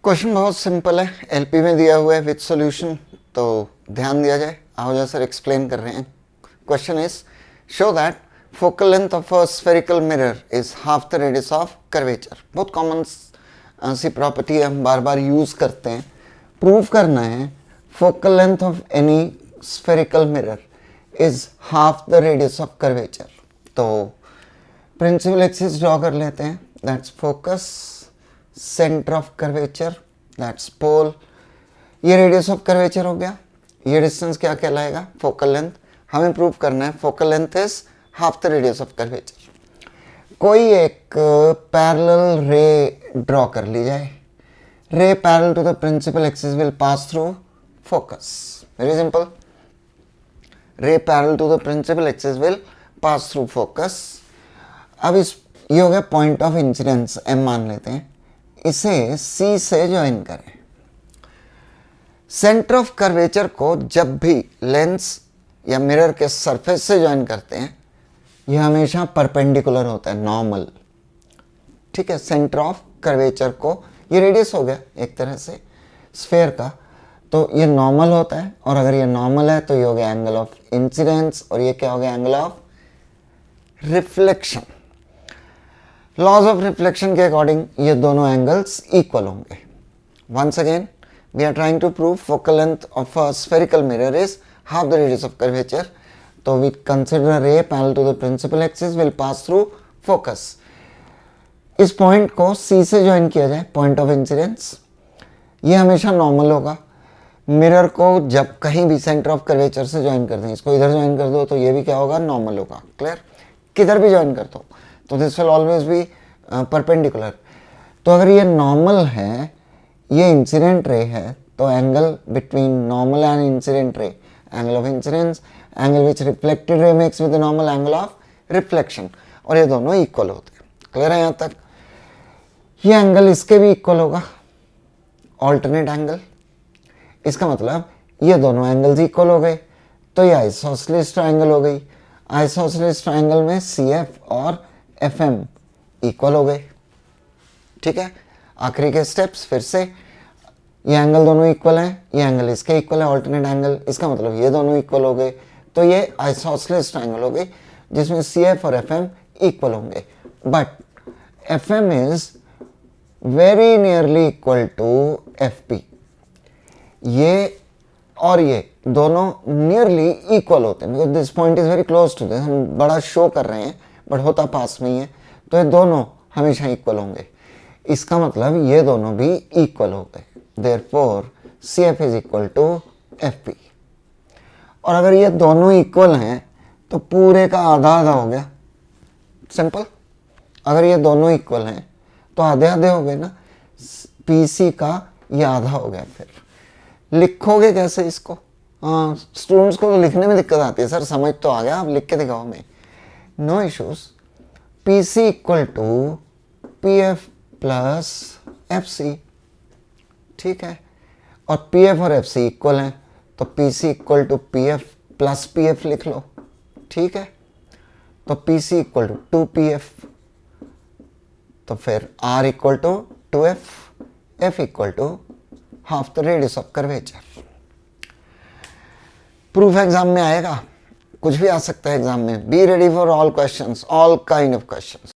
Question बहुत simple है, LP में दिया हुआ है विथ सॉल्यूशन, तो ध्यान दिया जाए। आओ सर एक्सप्लेन कर रहे हैं। Question is show that focal length of a spherical mirror is half the radius of curvature. बहुत कॉमन सी प्रॉपर्टी है, हम बार बार यूज करते हैं। प्रूव करना है focal length of any spherical mirror is half the radius of curvature. तो principal axis draw कर लेते हैं। That's focus, centre of curvature, that's pole. ये रेडियस ऑफ कर्वेचर हो गया। ये डिस्टेंस क्या कहलाएगा? Focal length. हमें प्रूव करना है focal length is half the radius of curvature. कोई एक पैरेलल रे ड्रॉ कर ली जाए। Ray parallel to the principal axis will pass through focus. Very simple. Ray parallel to the principal axis will pass through focus. अब इस ये हो गया पॉइंट ऑफ इंसिडेंस, एम मान लेते हैं। इसे सी से ज्वाइन करें। सेंटर ऑफ कर्वेचर को जब भी लेंस या मिरर के सरफेस से ज्वाइन करते हैं, यह हमेशा परपेंडिकुलर होता है, नॉर्मल। ठीक है, सेंटर ऑफ कर्वेचर को, ये रेडियस हो गया एक तरह से स्फेयर का, तो ये नॉर्मल होता है। और अगर ये नॉर्मल है तो ये हो गया एंगल ऑफ इंसिडेंस, और ये क्या हो गया? Angle of reflection. Laws of reflection के अकॉर्डिंग ये दोनों एंगल्स इक्वल होंगे। Once again we are trying to prove focal length of a spherical mirror is half the radius of curvature. तो we consider ray parallel to the principal axis will pass through focus. इस point को C से join किया जाए, point of incidence. ये हमेशा normal होगा। Mirror को जब कहीं भी सेंटर ऑफ कर्वेचर से ज्वाइन कर दें, इसको इधर ज्वाइन कर दो तो ये भी क्या होगा? नॉर्मल होगा। क्लियर? किधर भी ज्वाइन कर दो तो this will always be perpendicular. तो अगर ये नॉर्मल है, ये इंसिडेंट रे है, तो angle between normal and incident ray, angle of incidence, angle which reflected ray makes with the normal, angle of reflection, और ये दोनों इक्वल होते हैं। क्लियर है यहाँ तक? ये एंगल इसके भी इक्वल होगा, ऑल्टरनेट एंगल। इसका मतलब ये दोनों एंगल्स इक्वल हो गए, तो ये आइसोसेलेस ट्रायंगल हो गई। आइसोसेलेस ट्रायंगल में सी एफ और एफ एम इक्वल हो गए। ठीक है, आखिरी के स्टेप्स फिर से। ये एंगल दोनों इक्वल हैं, ये एंगल इसके इक्वल है, ऑल्टरनेट एंगल। इसका मतलब ये दोनों इक्वल हो गए, तो ये आइसोसेलेस ट्रायंगल हो गई जिसमें सी एफ और एफ एम इक्वल होंगे। But F M is very nearly equal to F P. ये और ये दोनों नियरली इक्वल होते हैं, because this point is very close to this. हम बड़ा शो कर रहे हैं बट होता पास में ही है, तो ये दोनों हमेशा इक्वल होंगे। इसका मतलब ये दोनों भी इक्वल हो गए। Therefore C F is equal to F P. और अगर ये दोनों इक्वल हैं तो पूरे का आधा आधा हो गया। सिंपल। अगर ये दोनों इक्वल हैं तो आधे आधे हो गए ना। पी सी का ये आधा हो गया। फिर लिखोगे कैसे इसको? हाँ, स्टूडेंट्स को तो लिखने में दिक्कत आती है, सर समझ तो आ गया, आप लिख के दिखाओ। मैं no issues. P C equal to P F plus F C. ठीक है, और पी एफ और एफ सी इक्वल हैं, तो P C equal to P F plus P F लिख लो। ठीक है, तो P C equal to 2pf, तो फिर r equal to 2f, f equal to half the radius of curvature. Proof exam में आएगा, कुछ भी आ सकता है एग्जाम में। Be ready for all questions, all kind of questions.